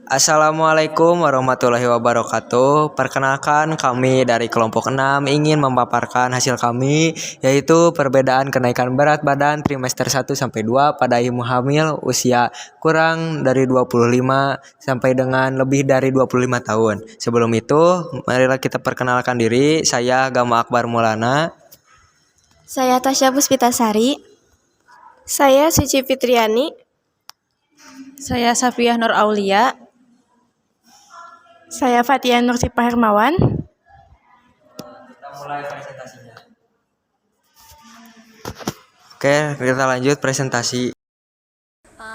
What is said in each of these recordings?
Assalamualaikum warahmatullahi wabarakatuh. Perkenalkan kami dari kelompok 6 ingin memaparkan hasil kami, yaitu perbedaan kenaikan berat badan trimester 1 sampai 2 pada ibu hamil usia kurang dari 25 sampai dengan lebih dari 25 tahun. Sebelum itu, marilah kita perkenalkan diri. Saya Gama Akbar Maulana. Saya Tasya Puspitasari. Saya Suci Fitriani. Saya Safiyah Nur Aulia. Saya Fatia Nursipah Hermawan. Kita mulai presentasinya. Oke, kita lanjut presentasi.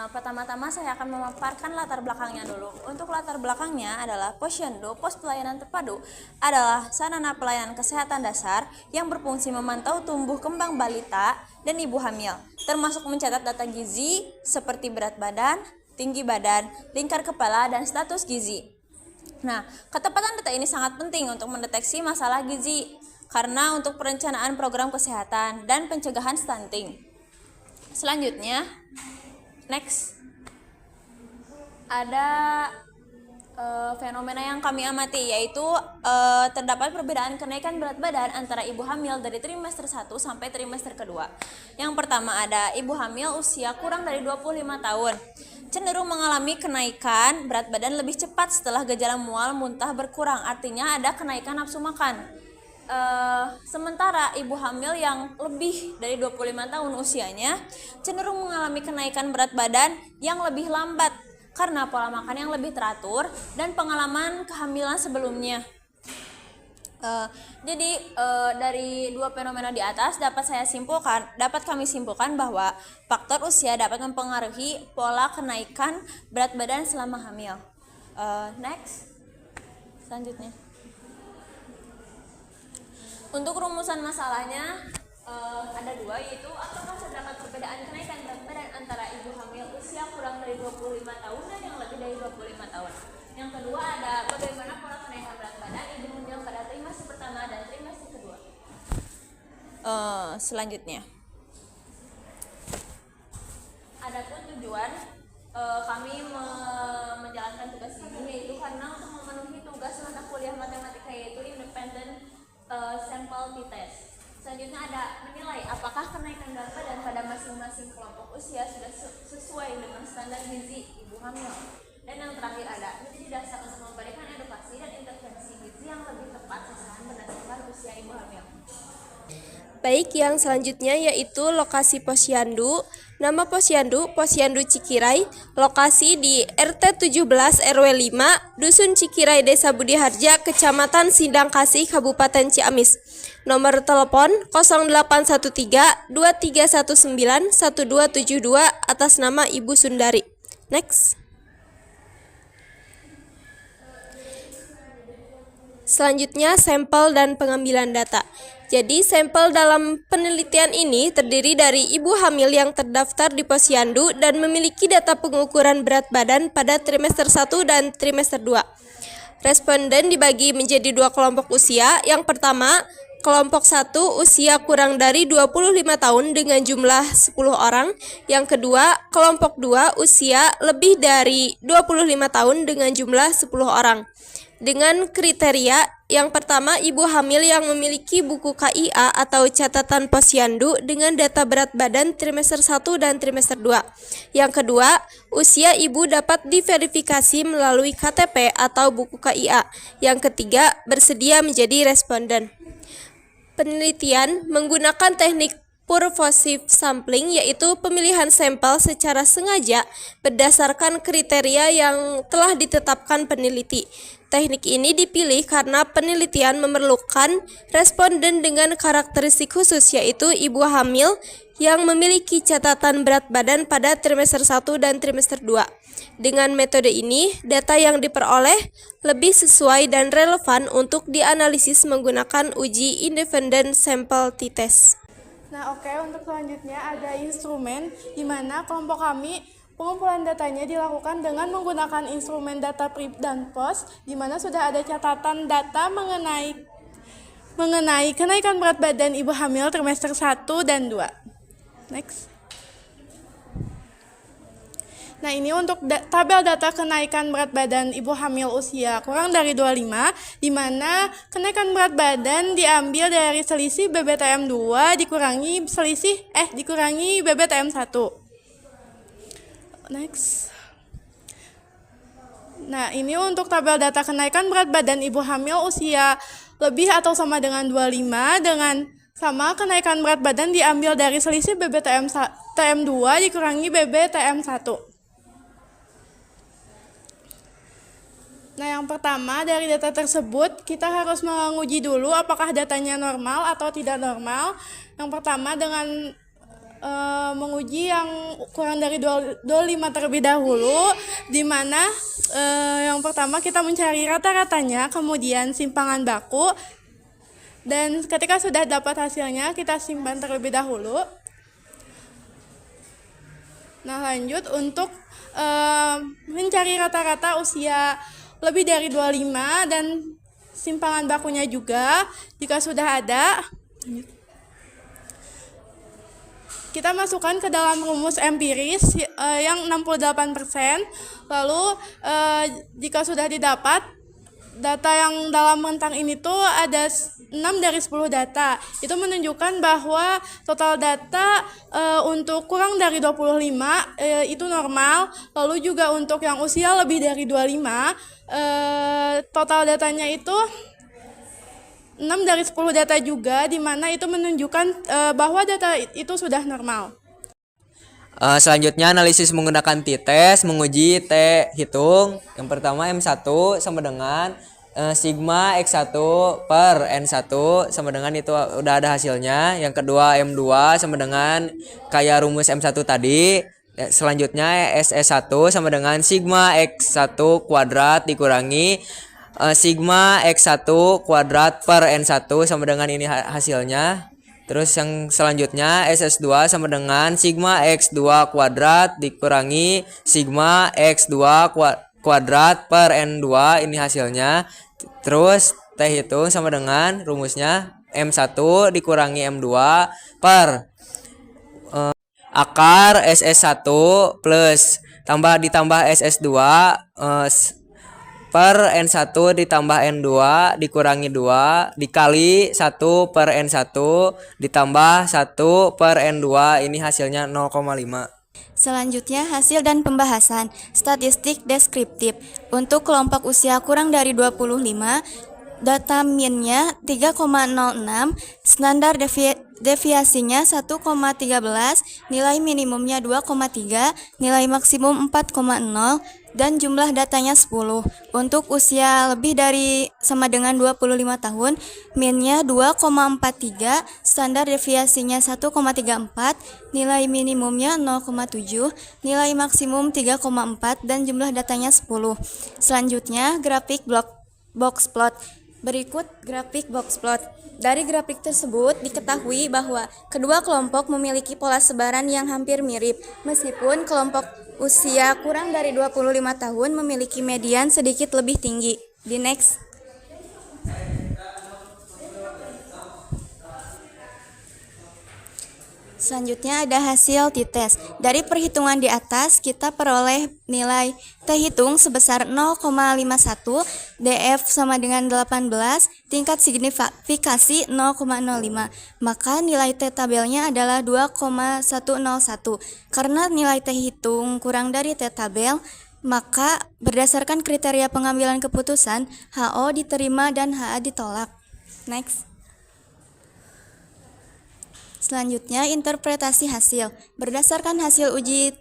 Pertama-tama saya akan memaparkan latar belakangnya dulu. Untuk latar belakangnya adalah Posyandu, Pos Pelayanan Terpadu, adalah sarana pelayanan kesehatan dasar yang berfungsi memantau tumbuh kembang balita dan ibu hamil, termasuk mencatat data gizi seperti berat badan, tinggi badan, lingkar kepala, dan status gizi. Nah, ketepatan data ini sangat penting untuk mendeteksi masalah gizi karena untuk perencanaan program kesehatan dan pencegahan stunting. Selanjutnya, next, ada fenomena yang kami amati, yaitu terdapat perbedaan kenaikan berat badan antara ibu hamil dari trimester 1 sampai trimester kedua. Yang pertama ada ibu hamil usia kurang dari 25 tahun. Cenderung mengalami kenaikan berat badan lebih cepat setelah gejala mual muntah berkurang, artinya ada kenaikan nafsu makan. Sementara ibu hamil yang lebih dari 25 tahun usianya cenderung mengalami kenaikan berat badan yang lebih lambat karena pola makan yang lebih teratur dan pengalaman kehamilan sebelumnya. Dari dua fenomena di atas dapat kami simpulkan bahwa faktor usia dapat mempengaruhi pola kenaikan berat badan selama hamil. Next, selanjutnya. Untuk rumusan masalahnya ada dua, yaitu apakah terdapat perbedaan kenaikan berat badan antara ibu hamil usia kurang dari 25 tahun dan yang lebih dari 25 tahun. Yang kedua ada bagaimana pola kenaikan berat badan ibu hamil pada trimester pertama dan trimester kedua. Selanjutnya, adapun tujuan kami menjalankan tugas ini yaitu karena untuk memenuhi tugas mata kuliah matematika yaitu independent sample t-test. Selanjutnya ada menilai apakah kenaikan berat badan pada masing-masing kelompok usia sudah sesuai dengan standar gizi ibu hamil. Dan yang terakhir ada menjadi dasar untuk memberikan edukasi dan intervensi gizi yang lebih tepat sasaran berdasarkan usia ibu hamil. Baik, yang selanjutnya yaitu lokasi Posyandu. Nama Posyandu, Posyandu Cikirai, lokasi di RT 17 RW 5, Dusun Cikirai, Desa Budiharja, Kecamatan Sindangkasih, Kabupaten Ciamis. Nomor telepon 0813 2319 1272 atas nama Ibu Sundari. Next. Selanjutnya, sampel dan pengambilan data. Jadi, sampel dalam penelitian ini terdiri dari ibu hamil yang terdaftar di Posyandu dan memiliki data pengukuran berat badan pada trimester 1 dan trimester 2. Responden dibagi menjadi dua kelompok usia. Yang pertama, kelompok 1 usia kurang dari 25 tahun dengan jumlah 10 orang. Yang kedua, kelompok 2 usia lebih dari 25 tahun dengan jumlah 10 orang. Dengan kriteria, yang pertama ibu hamil yang memiliki buku KIA atau catatan Posyandu dengan data berat badan trimester 1 dan trimester 2. Yang kedua, usia ibu dapat diverifikasi melalui KTP atau buku KIA. Yang ketiga, bersedia menjadi responden. Penelitian menggunakan teknik purposive sampling, yaitu pemilihan sampel secara sengaja berdasarkan kriteria yang telah ditetapkan peneliti. Teknik ini dipilih karena penelitian memerlukan responden dengan karakteristik khusus, yaitu ibu hamil yang memiliki catatan berat badan pada trimester 1 dan trimester 2. Dengan metode ini, data yang diperoleh lebih sesuai dan relevan untuk dianalisis menggunakan uji independent sample t-test. Nah, oke, untuk selanjutnya ada instrumen di mana kelompok kami pengumpulan datanya dilakukan dengan menggunakan instrumen data PRIP dan POS, di mana sudah ada catatan data mengenai kenaikan berat badan ibu hamil trimester 1 dan 2. Next. Nah, ini untuk tabel data kenaikan berat badan ibu hamil usia kurang dari 25, di mana kenaikan berat badan diambil dari selisih BBTM 2 dikurangi BBTM 1. Next. Nah, ini untuk tabel data kenaikan berat badan ibu hamil usia lebih atau sama dengan 25 dengan sama kenaikan berat badan diambil dari selisih BBTM 2 dikurangi BBTM 1. Nah, yang pertama dari data tersebut kita harus menguji dulu apakah datanya normal atau tidak normal. Yang pertama dengan menguji yang kurang dari 25 terlebih dahulu, di mana yang pertama kita mencari rata-ratanya, kemudian simpangan baku, dan ketika sudah dapat hasilnya kita simpan terlebih dahulu. Nah, lanjut untuk mencari rata-rata usia lebih dari 25 dan simpangan bakunya juga. Jika sudah ada, kita masukkan ke dalam rumus empiris yang 68%. Lalu jika sudah didapat data yang dalam rentang ini tuh ada 6 dari 10 data. Itu menunjukkan bahwa total data untuk kurang dari 25 itu normal. Lalu juga untuk yang usia lebih dari 25 total datanya itu 6 dari 10 data juga, di mana itu menunjukkan bahwa data itu sudah normal. Selanjutnya analisis menggunakan t-test, menguji t-hitung. Yang pertama M1 sama dengan sigma X1 per N1 sama dengan itu udah ada hasilnya. Yang kedua M2 sama dengan kayak rumus M1 tadi. Selanjutnya SS1 sama dengan sigma X1 kuadrat dikurangi sigma X1 kuadrat per N1 sama dengan ini hasilnya. Terus yang selanjutnya SS2 sama dengan sigma X2 kuadrat dikurangi sigma X2 kuadrat per N2, ini hasilnya. Terus T hitung sama dengan rumusnya M1 dikurangi M2 per akar SS1 plus ditambah SS2 per N1 ditambah N2 dikurangi 2 dikali 1 per N1 ditambah 1 per N2, ini hasilnya 0,5. Selanjutnya, hasil dan pembahasan statistik deskriptif. Untuk kelompok usia kurang dari 25, data min-nya 3,06, standar deviasinya 1,13, nilai minimumnya 2,3, nilai maksimum 4,0, dan jumlah datanya 10. Untuk usia lebih dari sama dengan 25 tahun, min-nya 2,43, standar deviasinya 1,34, nilai minimumnya 0,7, nilai maksimum 3,4, dan jumlah datanya 10. Selanjutnya, grafik box plot. Berikut grafik box plot. Dari grafik tersebut diketahui bahwa kedua kelompok memiliki pola sebaran yang hampir mirip, meskipun kelompok usia kurang dari 25 tahun memiliki median sedikit lebih tinggi. Di next. Selanjutnya ada hasil t-test. Dari perhitungan di atas kita peroleh nilai t-hitung sebesar 0,51, df sama dengan 18, tingkat signifikasi 0,05. Maka nilai t-tabelnya adalah 2,101. Karena nilai t-hitung kurang dari t-tabel, maka berdasarkan kriteria pengambilan keputusan, HO diterima dan HA ditolak. Next. Selanjutnya, interpretasi hasil. Berdasarkan hasil uji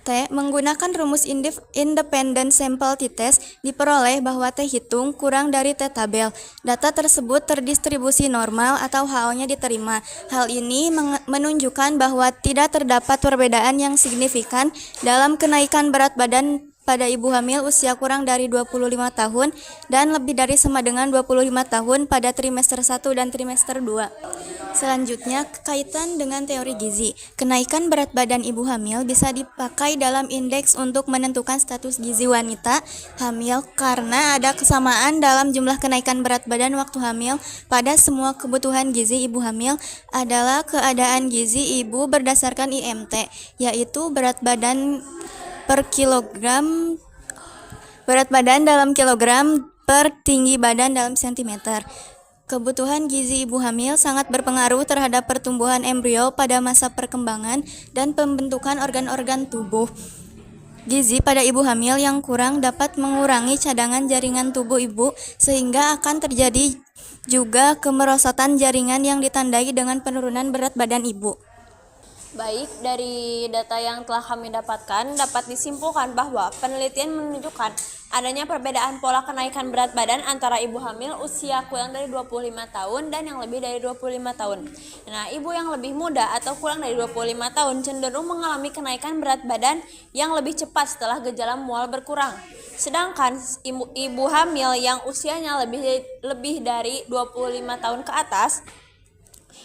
T, menggunakan rumus independent sample t-test, diperoleh bahwa t-hitung kurang dari t-tabel. Data tersebut terdistribusi normal atau HO-nya diterima. Hal ini menunjukkan bahwa tidak terdapat perbedaan yang signifikan dalam kenaikan berat badan pada ibu hamil usia kurang dari 25 tahun dan lebih dari sama dengan 25 tahun pada trimester 1 dan trimester 2. Selanjutnya, kaitan dengan teori gizi. Kenaikan berat badan ibu hamil bisa dipakai dalam indeks untuk menentukan status gizi wanita hamil karena ada kesamaan dalam jumlah kenaikan berat badan waktu hamil pada semua kebutuhan gizi ibu hamil adalah keadaan gizi ibu berdasarkan IMT, yaitu berat badan per kilogram, berat badan dalam kilogram per tinggi badan dalam sentimeter. Kebutuhan gizi ibu hamil sangat berpengaruh terhadap pertumbuhan embrio pada masa perkembangan dan pembentukan organ-organ tubuh. Gizi pada ibu hamil yang kurang dapat mengurangi cadangan jaringan tubuh ibu sehingga akan terjadi juga kemerosotan jaringan yang ditandai dengan penurunan berat badan ibu. Baik, dari data yang telah kami dapatkan, dapat disimpulkan bahwa penelitian menunjukkan adanya perbedaan pola kenaikan berat badan antara ibu hamil usia kurang dari 25 tahun dan yang lebih dari 25 tahun. Nah, ibu yang lebih muda atau kurang dari 25 tahun cenderung mengalami kenaikan berat badan yang lebih cepat setelah gejala mual berkurang. Sedangkan ibu hamil yang usianya lebih dari 25 tahun ke atas,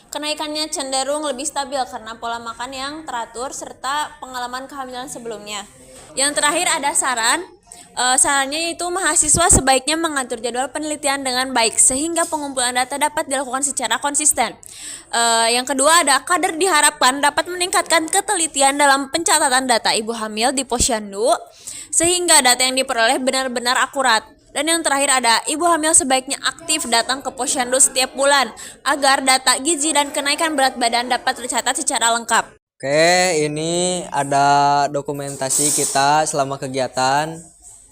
kenaikannya cenderung lebih stabil karena pola makan yang teratur serta pengalaman kehamilan sebelumnya. Yang terakhir ada sarannya yaitu mahasiswa sebaiknya mengatur jadwal penelitian dengan baik sehingga pengumpulan data dapat dilakukan secara konsisten. Yang kedua ada kader diharapkan dapat meningkatkan ketelitian dalam pencatatan data ibu hamil di Posyandu sehingga data yang diperoleh benar-benar akurat. Dan yang terakhir ada ibu hamil sebaiknya aktif datang ke Posyandu setiap bulan agar data gizi dan kenaikan berat badan dapat tercatat secara lengkap. Oke, ini ada dokumentasi kita selama kegiatan.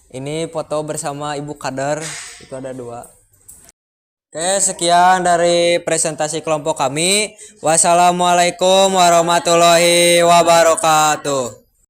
Ini foto bersama Ibu Kader, itu ada 2. Oke, sekian dari presentasi kelompok kami. Wassalamualaikum warahmatullahi wabarakatuh.